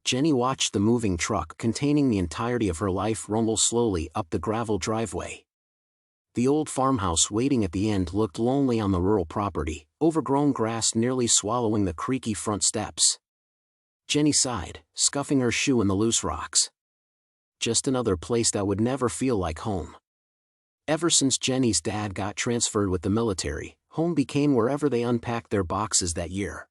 Jenny watched the moving truck containing the entirety of her life rumble slowly up the gravel driveway. The old farmhouse waiting at the end looked lonely on the rural property, overgrown grass nearly swallowing the creaky front steps. Jenny sighed, scuffing her shoe in the loose rocks. Just another place that would never feel like home. Ever since Jenny's dad got transferred with the military, home became wherever they unpacked their boxes that year.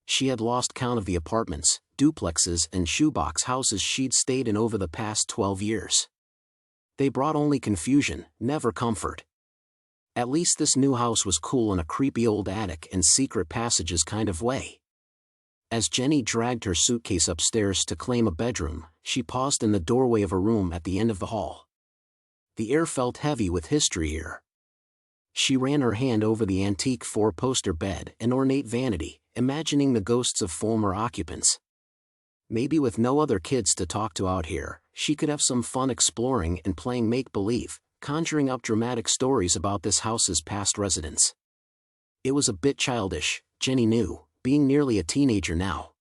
She had lost count of the apartments, duplexes and shoebox houses she'd stayed in over the past 12 years. They brought only confusion, never comfort. At least this new house was cool in a creepy old attic and secret passages kind of way. As Jenny dragged her suitcase upstairs to claim a bedroom, she paused in the doorway of a room at the end of the hall. The air felt heavy with history here. She ran her hand over the antique four-poster bed and ornate vanity, imagining the ghosts of former occupants. Maybe with no other kids to talk to out here, she could have some fun exploring and playing make-believe, conjuring up dramatic stories about this house's past residents. It was a bit childish, Jenny knew, being nearly a teenager now.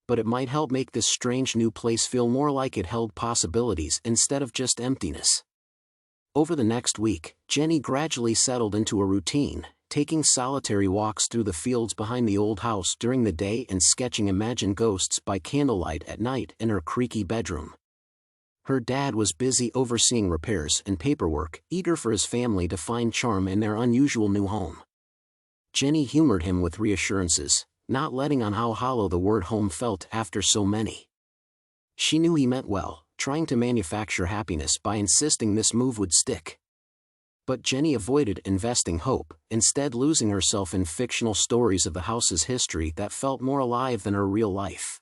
But it might help make this strange new place feel more like it held possibilities instead of just emptiness. Over the next week, Jenny gradually settled into a routine, taking solitary walks through the fields behind the old house during the day and sketching imagined ghosts by candlelight at night in her creaky bedroom. Her dad was busy overseeing repairs and paperwork, eager for his family to find charm in their unusual new home. Jenny humored him with reassurances, not letting on how hollow the word home felt after so many. She knew he meant well, trying to manufacture happiness by insisting this move would stick. But Jenny avoided investing hope, instead losing herself in fictional stories of the house's history that felt more alive than her real life.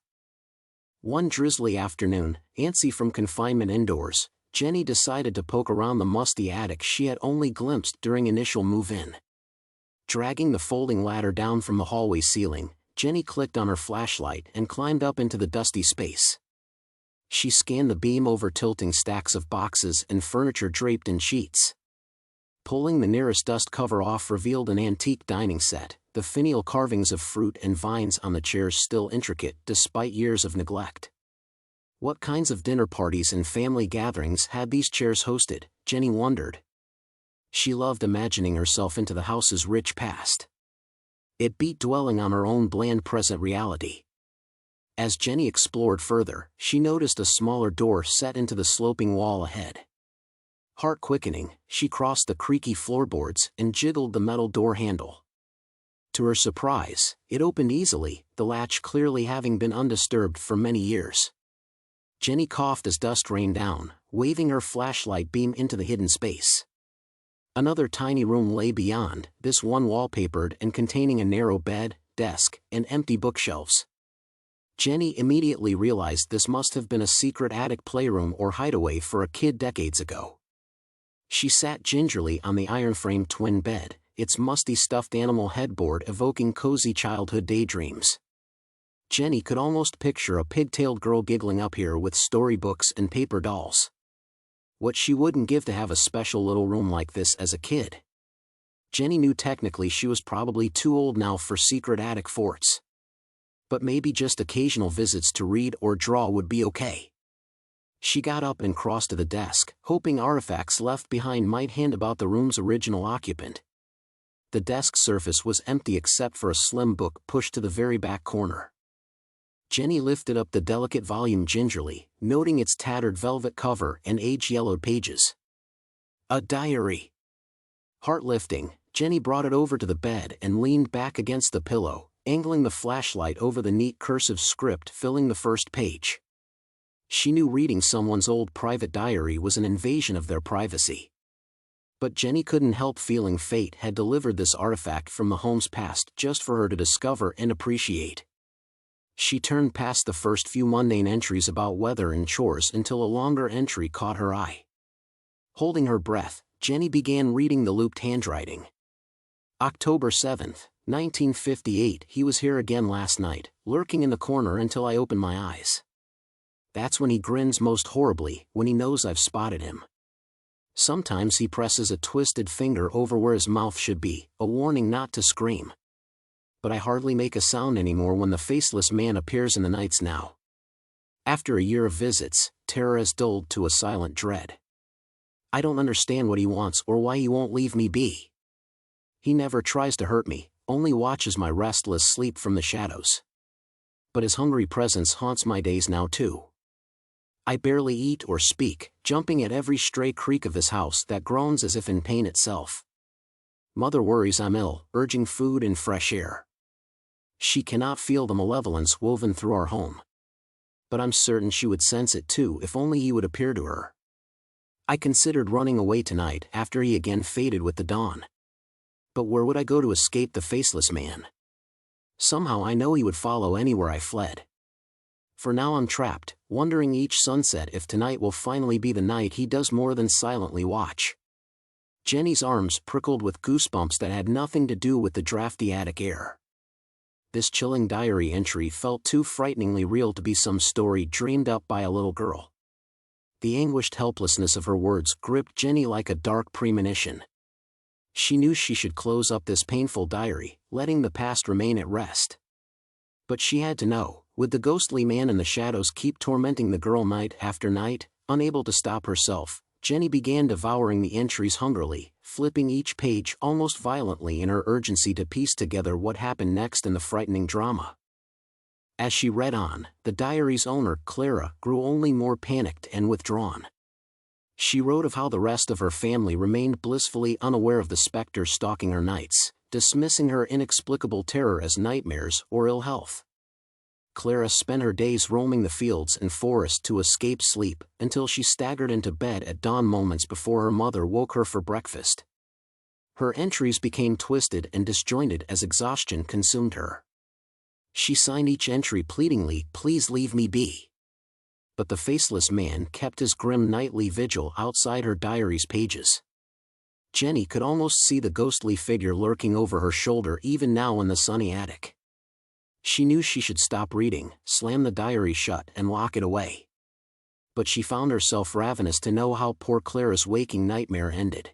One drizzly afternoon, antsy from confinement indoors, Jenny decided to poke around the musty attic she had only glimpsed during initial move-in. Dragging the folding ladder down from the hallway ceiling, Jenny clicked on her flashlight and climbed up into the dusty space. She scanned the beam over tilting stacks of boxes and furniture draped in sheets. Pulling the nearest dust cover off revealed an antique dining set, the finial carvings of fruit and vines on the chairs still intricate despite years of neglect. What kinds of dinner parties and family gatherings had these chairs hosted, Jenny wondered. She loved imagining herself into the house's rich past. It beat dwelling on her own bland present reality. As Jenny explored further, she noticed a smaller door set into the sloping wall ahead. Heart quickening, she crossed the creaky floorboards and jiggled the metal door handle. To her surprise, it opened easily, the latch clearly having been undisturbed for many years. Jenny coughed as dust rained down, waving her flashlight beam into the hidden space. Another tiny room lay beyond, this one wallpapered and containing a narrow bed, desk, and empty bookshelves. Jenny immediately realized this must have been a secret attic playroom or hideaway for a kid decades ago. She sat gingerly on the iron-framed twin bed, its musty stuffed animal headboard evoking cozy childhood daydreams. Jenny could almost picture a pigtailed girl giggling up here with storybooks and paper dolls. What she wouldn't give to have a special little room like this as a kid. Jenny knew technically she was probably too old now for secret attic forts. But maybe just occasional visits to read or draw would be okay. She got up and crossed to the desk, hoping artifacts left behind might hint about the room's original occupant. The desk surface was empty except for a slim book pushed to the very back corner. Jenny lifted up the delicate volume gingerly, noting its tattered velvet cover and age-yellowed pages. A diary. Heart-lifting, Jenny brought it over to the bed and leaned back against the pillow, angling the flashlight over the neat cursive script filling the first page. She knew reading someone's old private diary was an invasion of their privacy. But Jenny couldn't help feeling fate had delivered this artifact from the home's past just for her to discover and appreciate. She turned past the first few mundane entries about weather and chores until a longer entry caught her eye. Holding her breath, Jenny began reading the looped handwriting. October 7th, 1958. He was here again last night, lurking in the corner until I opened my eyes. That's when he grins most horribly, when he knows I've spotted him. Sometimes he presses a twisted finger over where his mouth should be, a warning not to scream. But I hardly make a sound anymore when the faceless man appears in the nights now. After a year of visits, terror has dulled to a silent dread. I don't understand what he wants or why he won't leave me be. He never tries to hurt me, only watches my restless sleep from the shadows. But his hungry presence haunts my days now too. I barely eat or speak, jumping at every stray creak of this house that groans as if in pain itself. Mother worries I'm ill, urging food and fresh air. She cannot feel the malevolence woven through our home. But I'm certain she would sense it too if only he would appear to her. I considered running away tonight after he again faded with the dawn. But where would I go to escape the faceless man? Somehow I know he would follow anywhere I fled. For now I'm trapped, wondering each sunset if tonight will finally be the night he does more than silently watch. Jenny's arms prickled with goosebumps that had nothing to do with the drafty attic air. This chilling diary entry felt too frighteningly real to be some story dreamed up by a little girl. The anguished helplessness of her words gripped Jenny like a dark premonition. She knew she should close up this painful diary, letting the past remain at rest. But she had to know, would the ghostly man in the shadows keep tormenting the girl night after night? Unable to stop herself, Jenny began devouring the entries hungrily, flipping each page almost violently in her urgency to piece together what happened next in the frightening drama. As she read on, the diary's owner, Clara, grew only more panicked and withdrawn. She wrote of how the rest of her family remained blissfully unaware of the specter stalking her nights, dismissing her inexplicable terror as nightmares or ill health. Clara spent her days roaming the fields and forest to escape sleep, until she staggered into bed at dawn moments before her mother woke her for breakfast. Her entries became twisted and disjointed as exhaustion consumed her. She signed each entry pleadingly, "Please leave me be." But the faceless man kept his grim nightly vigil outside her diary's pages. Jenny could almost see the ghostly figure lurking over her shoulder even now in the sunny attic. She knew she should stop reading, slam the diary shut and lock it away. But she found herself ravenous to know how poor Clara's waking nightmare ended.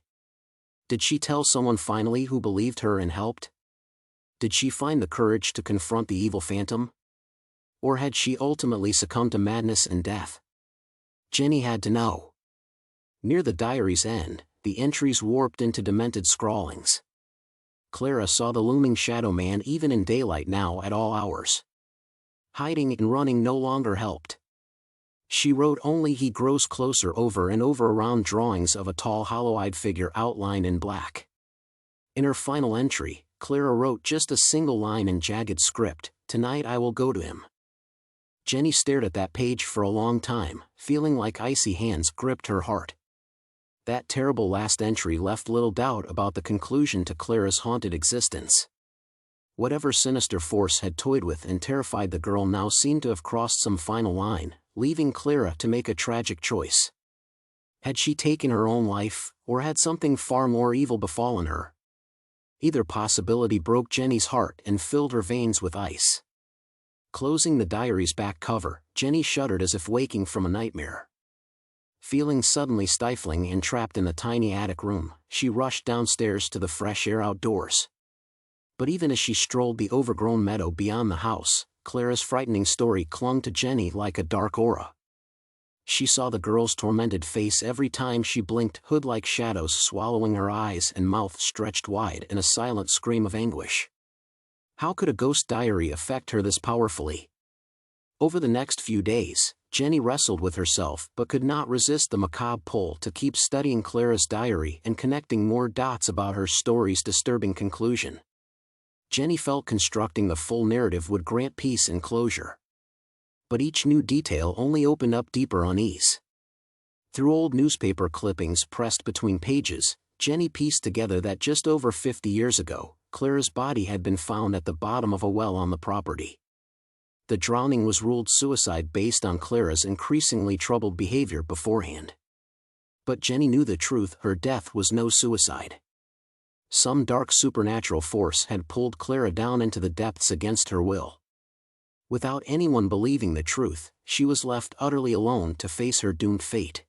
Did she tell someone finally who believed her and helped? Did she find the courage to confront the evil phantom? Or had she ultimately succumbed to madness and death? Jenny had to know. Near the diary's end, the entries warped into demented scrawlings. Clara saw the looming shadow man even in daylight now at all hours. Hiding and running no longer helped. She wrote only "He grows closer" over and over around drawings of a tall hollow-eyed figure outlined in black. In her final entry, Clara wrote just a single line in jagged script, "Tonight I will go to him." Jenny stared at that page for a long time, feeling like icy hands gripped her heart. That terrible last entry left little doubt about the conclusion to Clara's haunted existence. Whatever sinister force had toyed with and terrified the girl now seemed to have crossed some final line, leaving Clara to make a tragic choice. Had she taken her own life, or had something far more evil befallen her? Either possibility broke Jenny's heart and filled her veins with ice. Closing the diary's back cover, Jenny shuddered as if waking from a nightmare. Feeling suddenly stifling and trapped in the tiny attic room, she rushed downstairs to the fresh air outdoors. But even as she strolled the overgrown meadow beyond the house, Clara's frightening story clung to Jenny like a dark aura. She saw the girl's tormented face every time she blinked, hood-like shadows swallowing her eyes and mouth stretched wide in a silent scream of anguish. How could a ghost diary affect her this powerfully? Over the next few days, Jenny wrestled with herself but could not resist the macabre pull to keep studying Clara's diary and connecting more dots about her story's disturbing conclusion. Jenny felt constructing the full narrative would grant peace and closure. But each new detail only opened up deeper unease. Through old newspaper clippings pressed between pages, Jenny pieced together that just over 50 years ago, Clara's body had been found at the bottom of a well on the property. The drowning was ruled suicide based on Clara's increasingly troubled behavior beforehand. But Jenny knew the truth: her death was no suicide. Some dark supernatural force had pulled Clara down into the depths against her will. Without anyone believing the truth, she was left utterly alone to face her doomed fate.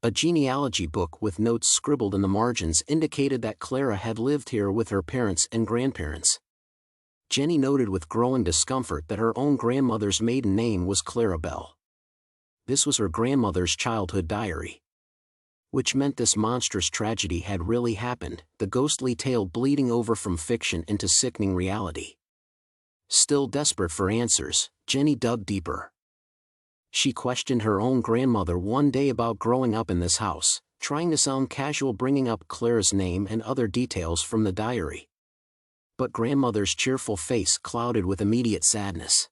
A genealogy book with notes scribbled in the margins indicated that Clara had lived here with her parents and grandparents. Jenny noted with growing discomfort that her own grandmother's maiden name was Clara Bell. This was her grandmother's childhood diary. Which meant this monstrous tragedy had really happened, the ghostly tale bleeding over from fiction into sickening reality. Still desperate for answers, Jenny dug deeper. She questioned her own grandmother one day about growing up in this house, trying to sound casual, bringing up Clara's name and other details from the diary. But grandmother's cheerful face clouded with immediate sadness.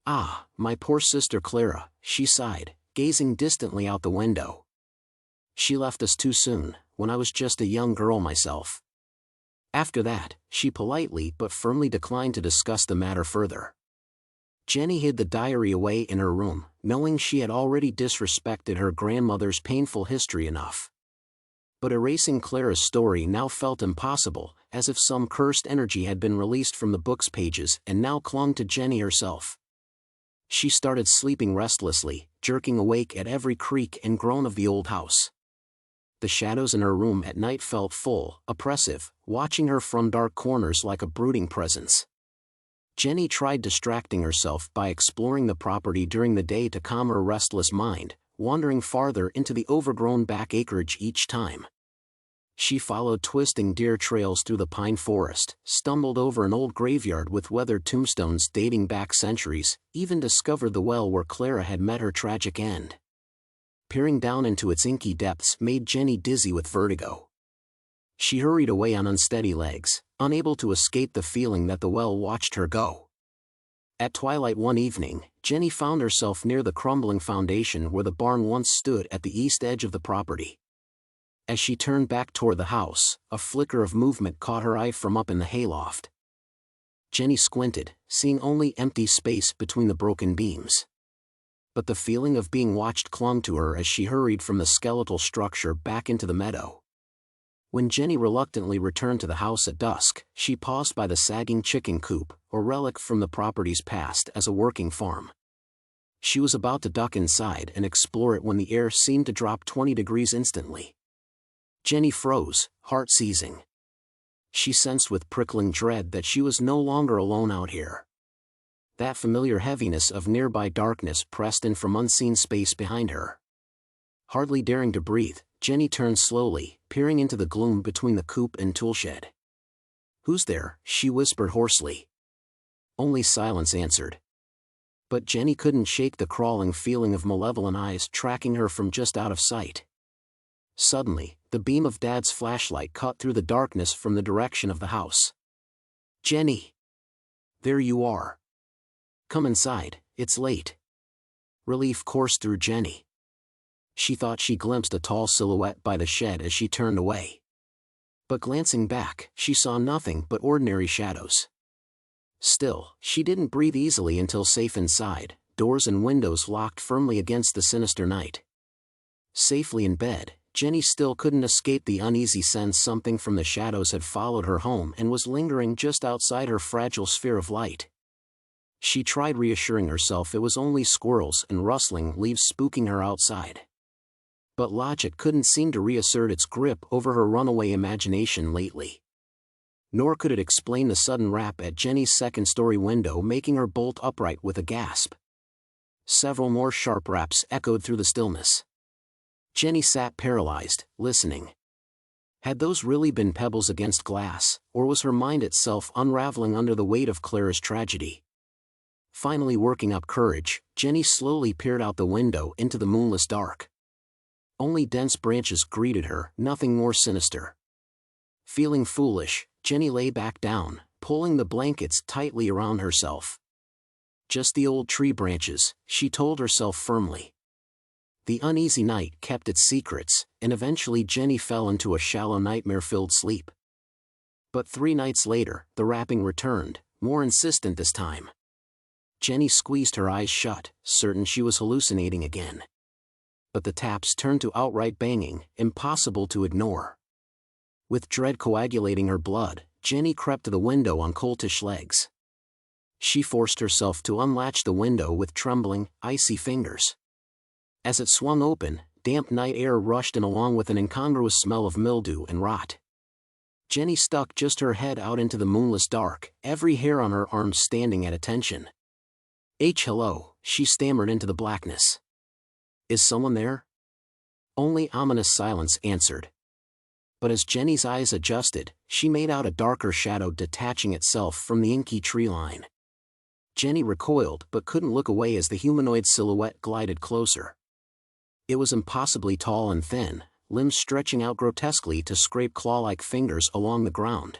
"Ah, my poor sister Clara," she sighed, gazing distantly out the window. "She left us too soon, when I was just a young girl myself." After that, she politely but firmly declined to discuss the matter further. Jenny hid the diary away in her room, knowing she had already disrespected her grandmother's painful history enough. But erasing Clara's story now felt impossible, as if some cursed energy had been released from the book's pages and now clung to Jenny herself. She started sleeping restlessly, jerking awake at every creak and groan of the old house. The shadows in her room at night felt full, oppressive, watching her from dark corners like a brooding presence. Jenny tried distracting herself by exploring the property during the day to calm her restless mind, wandering farther into the overgrown back acreage each time. She followed twisting deer trails through the pine forest, stumbled over an old graveyard with weathered tombstones dating back centuries, even discovered the well where Clara had met her tragic end. Peering down into its inky depths made Jenny dizzy with vertigo. She hurried away on unsteady legs, unable to escape the feeling that the well watched her go. At twilight one evening, Jenny found herself near the crumbling foundation where the barn once stood at the east edge of the property. As she turned back toward the house, a flicker of movement caught her eye from up in the hayloft. Jenny squinted, seeing only empty space between the broken beams. But the feeling of being watched clung to her as she hurried from the skeletal structure back into the meadow. When Jenny reluctantly returned to the house at dusk, she paused by the sagging chicken coop, a relic from the property's past as a working farm. She was about to duck inside and explore it when the air seemed to drop 20 degrees instantly. Jenny froze, heart seizing. She sensed with prickling dread that she was no longer alone out here. That familiar heaviness of nearby darkness pressed in from unseen space behind her. Hardly daring to breathe, Jenny turned slowly, peering into the gloom between the coop and toolshed. "Who's there?" she whispered hoarsely. Only silence answered. But Jenny couldn't shake the crawling feeling of malevolent eyes tracking her from just out of sight. Suddenly, the beam of Dad's flashlight cut through the darkness from the direction of the house. "Jenny! There you are. Come inside, it's late." Relief coursed through Jenny. She thought she glimpsed a tall silhouette by the shed as she turned away. But glancing back, she saw nothing but ordinary shadows. Still, she didn't breathe easily until safe inside, doors and windows locked firmly against the sinister night. Safely in bed, Jenny still couldn't escape the uneasy sense something from the shadows had followed her home and was lingering just outside her fragile sphere of light. She tried reassuring herself it was only squirrels and rustling leaves spooking her outside. But logic couldn't seem to reassert its grip over her runaway imagination lately. Nor could it explain the sudden rap at Jenny's second-story window, making her bolt upright with a gasp. Several more sharp raps echoed through the stillness. Jenny sat paralyzed, listening. Had those really been pebbles against glass, or was her mind itself unraveling under the weight of Clara's tragedy? Finally working up courage, Jenny slowly peered out the window into the moonless dark. Only dense branches greeted her, nothing more sinister. Feeling foolish, Jenny lay back down, pulling the blankets tightly around herself. Just the old tree branches, she told herself firmly. The uneasy night kept its secrets, and eventually Jenny fell into a shallow nightmare-filled sleep. But 3 nights later, the rapping returned, more insistent this time. Jenny squeezed her eyes shut, certain she was hallucinating again. But the taps turned to outright banging, impossible to ignore. With dread coagulating her blood, Jenny crept to the window on coltish legs. She forced herself to unlatch the window with trembling, icy fingers. As it swung open, damp night air rushed in along with an incongruous smell of mildew and rot. Jenny stuck just her head out into the moonless dark, every hair on her arm standing at attention. "Hello," she stammered into the blackness. Is someone there? Only ominous silence answered. But as Jenny's eyes adjusted, she made out a darker shadow detaching itself from the inky tree line. Jenny recoiled but couldn't look away as the humanoid silhouette glided closer. It was impossibly tall and thin, limbs stretching out grotesquely to scrape claw-like fingers along the ground.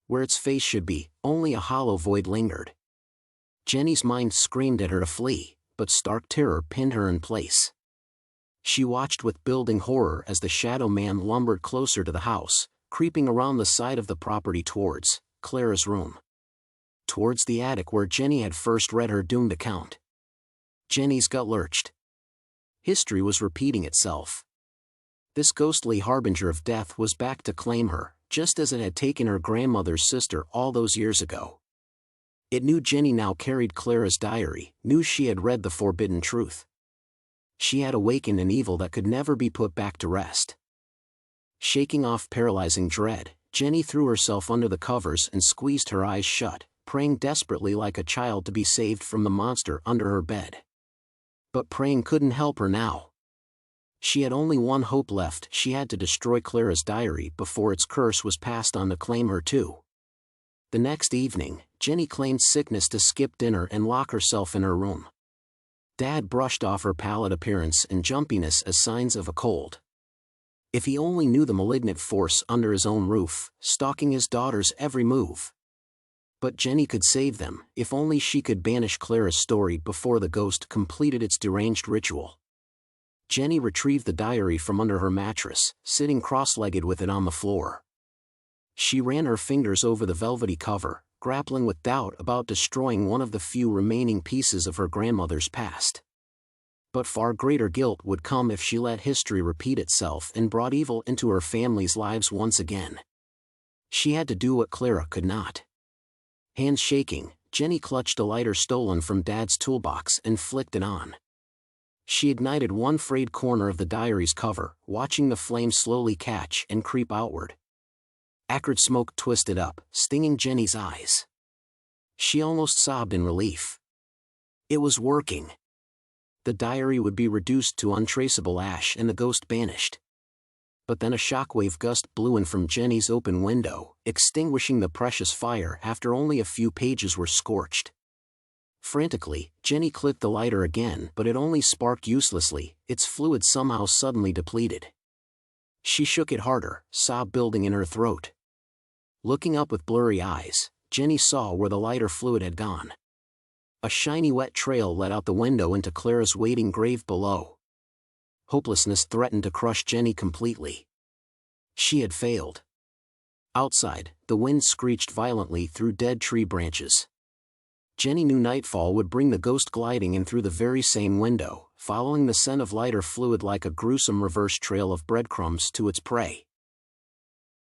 Where its face should be, only a hollow void lingered. Jenny's mind screamed at her to flee, but stark terror pinned her in place. She watched with building horror as the shadow man lumbered closer to the house, creeping around the side of the property towards Clara's room. Towards the attic where Jenny had first read her doomed account. Jenny's gut lurched. History was repeating itself. This ghostly harbinger of death was back to claim her, just as it had taken her grandmother's sister all those years ago. It knew Jenny now carried Clara's diary, knew she had read the forbidden truth. She had awakened an evil that could never be put back to rest. Shaking off paralyzing dread, Jenny threw herself under the covers and squeezed her eyes shut, praying desperately like a child to be saved from the monster under her bed. But praying couldn't help her now. She had only one hope left: she had to destroy Clara's diary before its curse was passed on to claim her too. The next evening, Jenny claimed sickness to skip dinner and lock herself in her room. Dad brushed off her pallid appearance and jumpiness as signs of a cold. If he only knew the malignant force under his own roof, stalking his daughter's every move. But Jenny could save them, if only she could banish Clara's story before the ghost completed its deranged ritual. Jenny retrieved the diary from under her mattress, sitting cross-legged with it on the floor. She ran her fingers over the velvety cover, grappling with doubt about destroying one of the few remaining pieces of her grandmother's past. But far greater guilt would come if she let history repeat itself and brought evil into her family's lives once again. She had to do what Clara could not. Hands shaking, Jenny clutched a lighter stolen from Dad's toolbox and flicked it on. She ignited one frayed corner of the diary's cover, watching the flame slowly catch and creep outward. Acrid smoke twisted up, stinging Jenny's eyes. She almost sobbed in relief. It was working. The diary would be reduced to untraceable ash and the ghost banished. But then a shockwave gust blew in from Jenny's open window, extinguishing the precious fire after only a few pages were scorched. Frantically, Jenny clicked the lighter again, but it only sparked uselessly, its fluid somehow suddenly depleted. She shook it harder, sob building in her throat. Looking up with blurry eyes, Jenny saw where the lighter fluid had gone. A shiny wet trail led out the window into Clara's waiting grave below. Hopelessness threatened to crush Jenny completely. She had failed. Outside, the wind screeched violently through dead tree branches. Jenny knew nightfall would bring the ghost gliding in through the very same window, following the scent of lighter fluid like a gruesome reverse trail of breadcrumbs to its prey.